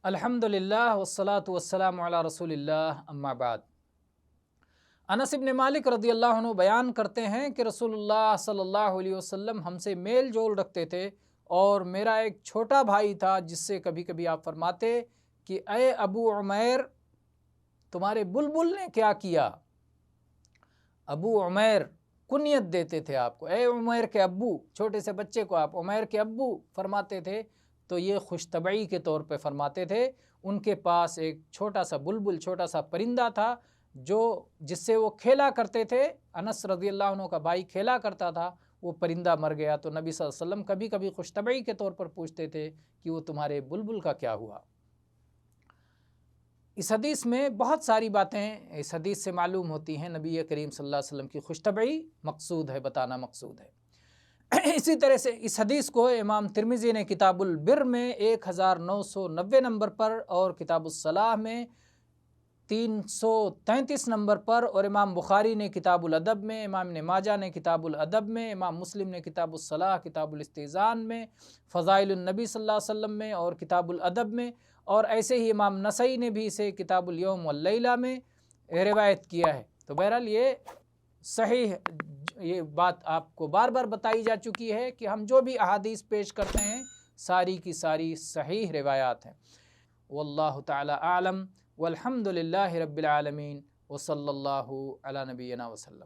الحمدللہ والصلاة والسلام علی رسول اللہ اما بعد۔ انس بن مالک رضی اللہ عنہ بیان کرتے ہیں کہ رسول اللہ صلی اللہ علیہ وسلم ہم سے میل جول رکھتے تھے، اور میرا ایک چھوٹا بھائی تھا جس سے کبھی کبھی آپ فرماتے کہ اے ابو عمیر، تمہارے بلبل نے کیا کیا؟ ابو عمیر کنیت دیتے تھے آپ کو، اے عمیر کے ابو، چھوٹے سے بچے کو آپ عمیر کے ابو فرماتے تھے، تو یہ خوش طبعی کے طور پہ فرماتے تھے۔ ان کے پاس ایک چھوٹا سا بلبل، چھوٹا سا پرندہ تھا جس سے وہ کھیلا کرتے تھے۔ انس رضی اللہ عنہ کا بھائی کھیلا کرتا تھا، وہ پرندہ مر گیا تو نبی صلی اللہ علیہ وسلم کبھی کبھی خوش طبعی کے طور پر پوچھتے تھے کہ وہ تمہارے بلبل کا کیا ہوا؟ اس حدیث میں بہت ساری باتیں اس حدیث سے معلوم ہوتی ہیں۔ نبی کریم صلی اللہ علیہ وسلم کی خوش طبعی مقصود ہے، بتانا مقصود ہے۔ اسی طرح سے اس حدیث کو امام ترمذی نے کتاب البر میں 1990 نمبر پر، اور کتاب الصلاح میں 333 نمبر پر، اور امام بخاری نے کتاب الادب میں، امام ابن ماجہ نے کتاب الادب میں، امام مسلم نے کتاب الصلاح، کتاب الاستئذان میں، فضائل النبی صلی اللہ علیہ وسلم میں، اور کتاب الادب میں، اور ایسے ہی امام نسائی نے بھی اسے کتاب الیوم واللیلہ میں روایت کیا ہے۔ تو بہرحال یہ صحیح، یہ بات آپ کو بار بار بتائی جا چکی ہے کہ ہم جو بھی احادیث پیش کرتے ہیں ساری کی ساری صحیح روایات ہیں۔ واللہ تعالی اعلم، والحمد للہ رب العالمین، وصلی اللہ علی نبینا وسلم۔